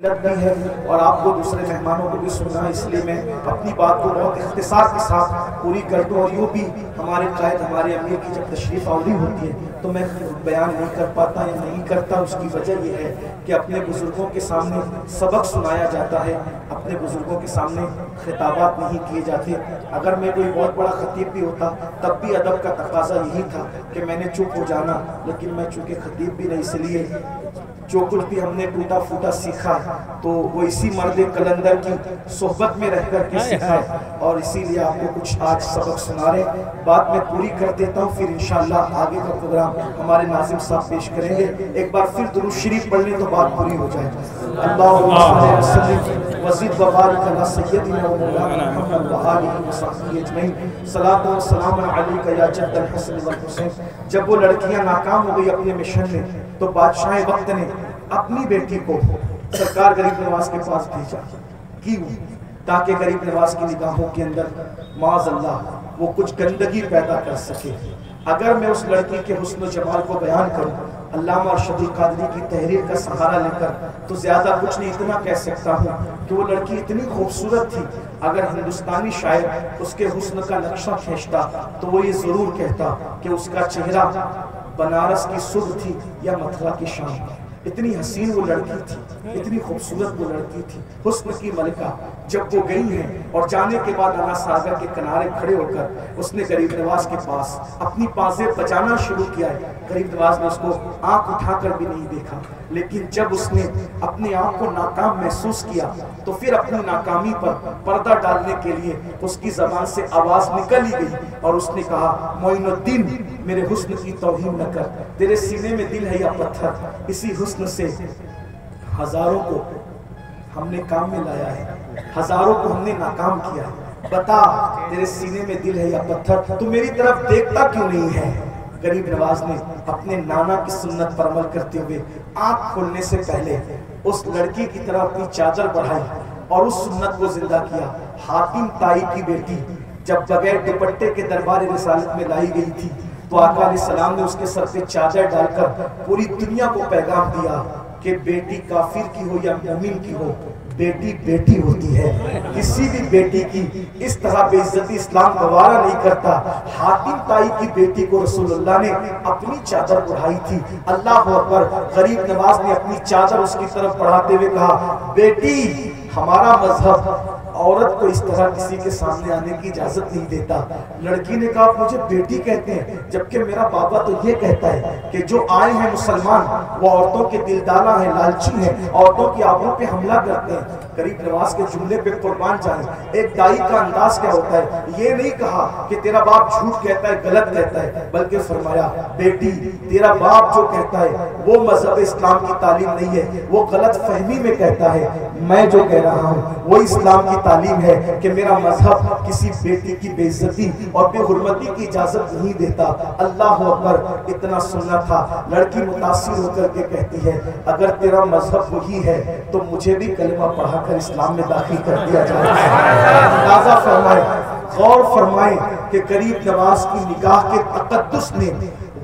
بھی ہے اور آپ کو دوسرے مہمانوں کو بھی سننا ہے، اس لیے میں اپنی بات کو بہت اختصار کے ساتھ پوری کر دوں۔ اور یوں بھی ہمارے قائد ہمارے امیر کی جب تشریف آوری ہوتی ہے تو میں بیان نہیں کر پاتا یا نہیں کرتا۔ اس کی وجہ یہ ہے کہ اپنے بزرگوں کے سامنے سبق سنایا جاتا ہے، اپنے بزرگوں کے سامنے خطابات نہیں کیے جاتے۔ اگر میں کوئی بہت بڑا خطیب بھی ہوتا تب بھی ادب کا تقاضا یہی تھا کہ میں نے چپ ہو جانا، لیکن میں چونکہ خطیب بھی نہیں، اس لیے جو کچھ بھی ہم نے ٹوٹا پھوٹا سیکھا تو وہ اسی مرد کلندر کی صحبت میں رہ کر کے سیکھا، اور اسی لیے آپ کو کچھ آج سبق سنا رہے۔ بات میں پوری کر دیتا ہوں، پھر انشاءاللہ آگے کا پروگرام ہمارے ناظم صاحب پیش کریں گے۔ ایک بار پھر درود شریف پڑھ لیں تو بات پوری ہو جائے۔ اللہم صلی وسلم وزد وبارک علی سیدنا و مولانا محمد و آلہ و صحبہ اجمعین۔ صلاۃ و سلام علیک یا جد الحسن والحسین۔ جب وہ لڑکیاں ناکام ہو گئی اپنے مشن میں تو بادشاہ وقت نے اپنی بیٹی کو سرکار غریب نواز کے پاس بھیجا، کیوں؟ تاکہ غریب نواز کی نگاہوں کے اندر معاذ اللہ وہ کچھ گندگی پیدا کر سکے۔ اگر میں اس لڑکی کے حسن و جمال کو بیان کروں علامہ ارشد القادری کی تحریر کا سہارا لے کر تو زیادہ کچھ نہیں، اتنا کہہ سکتا ہوں کہ وہ لڑکی اتنی خوبصورت تھی، اگر ہندوستانی شاعر اس کے حسن کا نقشہ کھینچتا تو وہ یہ ضرور کہتا کہ اس کا چہرہ بنارس کی صبح تھی یا متھرا کی شام۔ اتنی حسین وہ لڑکی تھی، اتنی خوبصورت وہ لڑکی تھی، حسن کی ملکہ۔ جب وہ گئی ہیں اور جانے کے بعد انا ساگر کے کنارے کھڑے ہو کر اس نے غریب نواز کے پاس اپنی بازیں بجانا شروع کیا ہے۔ غریب نواز نے اس کو آنکھ اٹھا کر بھی نہیں دیکھا، لیکن جب اس نے اپنے آپ کو ناکام محسوس کیا تو پھر اپنی ناکامی پر پردہ ڈالنے کے لیے اس کی زبان سے آواز نکل ہی گئی اور اس نے کہا، معین الدین میرے حسن کی توہین نہ کر، تیرے سینے میں دل ہے یا پتھر؟ اسی حسن سے ہزاروں کو ہم نے کام میں لایا ہے، ہزاروں کو ہم نے ناکام کیا ہے، بتا تیرے سینے میں دل ہے یا پتھر؟ تو میری طرف دیکھتا کیوں نہیں ہے؟ غریب نواز نے اپنے نانا کی سنت پر عمل کرتے ہوئے آنکھ کھولنے سے پہلے اس لڑکی کی طرف اپنی چادر بڑھائی اور اس سنت کو زندہ کیا۔ حاتم طائی کی بیٹی جب بغیر دوپٹے کے دربار رسالت میں لائی گئی تھی تو آقا علیہ السلام نے اس کے سر پہ چادر ڈال کر پوری دنیا کو پیغام دیا کہ بیٹی کافر کی ہو یا مومن کی ہو، بیٹی بیٹی ہوتی ہے۔ کسی بھی بیٹی کی اس طرح بے عزتی اسلام گوارا نہیں کرتا۔ حاتم طائی کی بیٹی کو رسول اللہ نے اپنی چادر بڑھائی تھی، اللہ اکبر۔ غریب نواز نے اپنی چادر اس کی طرف بڑھاتے ہوئے کہا، بیٹی ہمارا مذہب عورت کو اس طرح کسی کے سامنے آنے کی اجازت نہیں دیتا۔ لڑکی نے کہا، مجھے بیٹی کہتے ہیں جبکہ میرا بابا تو یہ کہتا ہے کہ جو آئے ہیں مسلمان وہ عورتوں کے دلدانا ہیں، لالچی ہیں، عورتوں کی آبروں پہ حملہ کرتے ہیں۔ غریب نواز کے جملے پہ قربان جائیں، ایک دائی کا انداز کیا ہوتا ہے؟ یہ نہیں کہا کہ تیرا باپ جھوٹ کہتا ہے، غلط کہتا ہے، بلکہ فرمایا، بیٹی تیرا باپ جو کہتا ہے وہ مذہب اسلام کی تعلیم نہیں ہے، وہ غلط فہمی میں کہتا ہے۔ میں جو کہہ رہا ہوں وہ اسلام کی تعلیم ہے کہ میرا مذہب کسی بیٹی کی بے عزتی اور بے حرمتی کی اجازت نہیں دیتا۔ اللہ اکبر۔ اتنا سننا تھا، لڑکی متاثر ہو کر کے کہتی ہے، اگر تیرا مذہب وہی ہے تو مجھے بھی کلمہ پڑھا کر اسلام میں داخل کر دیا جائے۔ اندازہ فرمائیں، غور فرمائیں کہ غریب نواز کی نگاہ کے تقدس نے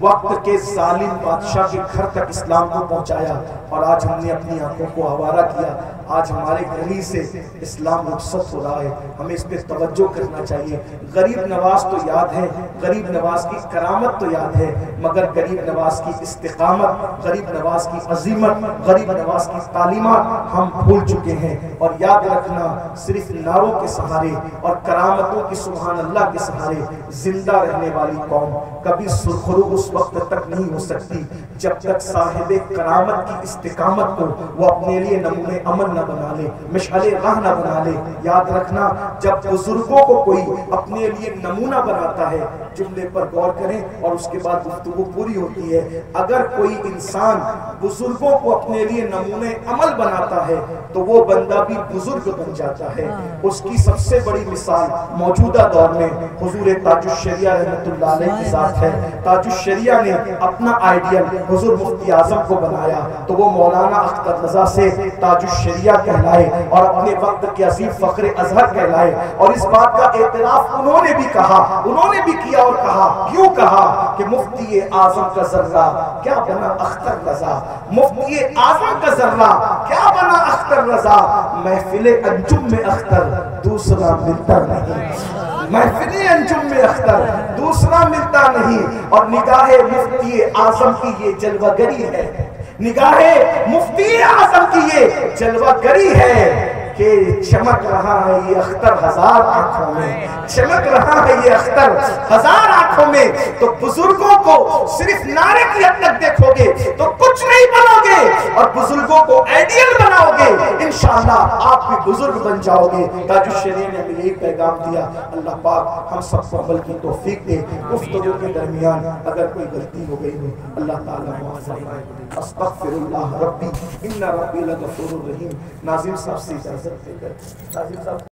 وقت کے ظالم بادشاہ کے گھر تک اسلام کو پہنچایا، اور آج ہم نے اپنی آنکھوں کو آوارہ کیا۔ آج ہمارے گھر ہی سے اسلام رخصت ہو رہا ہے، ہمیں اس پہ توجہ کرنا چاہیے۔ غریب نواز تو یاد ہے، غریب نواز کی کرامت تو یاد ہے، مگر غریب نواز کی استقامت، غریب نواز کی عظیمت، غریب نواز کی تعلیمات ہم بھول چکے ہیں۔ اور یاد رکھنا، صرف نعروں کے سہارے اور کرامتوں کی سبحان اللہ کے سہارے زندہ رہنے والی قوم کبھی سرخرو اس وقت تک نہیں ہو سکتی جب تک صاحب کرامت کی استقامت کو وہ اپنے لیے نمونہ عمل نہ بنا لے، مشعل راہ نہ بنا لے۔ یاد رکھنا، جب بزرگوں کو کوئی اپنے لیے نمونہ بناتا ہے، جملے پر غور کریں اور اس کے بعد گفتگو پوری ہوتی ہے، اگر کوئی انسان بزرگوں کو اپنے لیے نمونہ عمل بناتا ہے تو وہ بندہ بھی بزرگ بن جاتا ہے۔ اس کی سب سے بڑی مثال موجودہ دور میں حضور تاج الشریعہ رحمۃ اللہ علیہ کی ذات ہے۔ تاج الشریعہ شریعہ نے اپنا آئیڈیل حضور مفتی اعظم کو بنایا تو وہ مولانا اختر رضا سے تاج الشریعہ کہلائے اور اپنے وقت کے عظیم فخر ازہر کہلائے. اور اس بات کا اعتراف انہوں نے بھی کہا, انہوں نے بھی کیا اور کہا, کیوں کہا کہ مفتی اعظم کا ذرہ کیا بنا اختر رضا, مفتی اعظم کا ذرہ کیا بنا اختر رضا, محفل انجم میں اختر دوسرا ملتا نہیں, محفل انجم میں اختر دوسرا ملتا نہیں. اور نگاہ مفتی اعظم کی یہ جلوہ گری ہے, نگاہ مفتی اعظم کی یہ جلوہ گری ہے کہ چمک رہا ہے یہ اختر ہزار آنکھوں میں, چمک رہا ہے یہ اختر ہزار آنکھوں میں. تو بزرگوں کو صرف نعرے کی حد تک دیکھو گے تو کچھ نہیں بنو گے, اور بزرگوں کو آئیڈیل بناؤ گے انشاءاللہ آپ بھی بزرگ بن جاؤ گے. تاج الشریعہ نے ہمیں یہی پیغام دیا. اللہ پاک ہم سب کو عمل کی توفیق دے. گفتگو کے درمیان اگر کوئی غلطی ہو گئی ہو اللہ تعالیٰ معاف فرمائے. استغفر اللہ ربی ان ربی لغفور رحیم. ناظم صاحب سے اجازت دے کر ناظم صاحب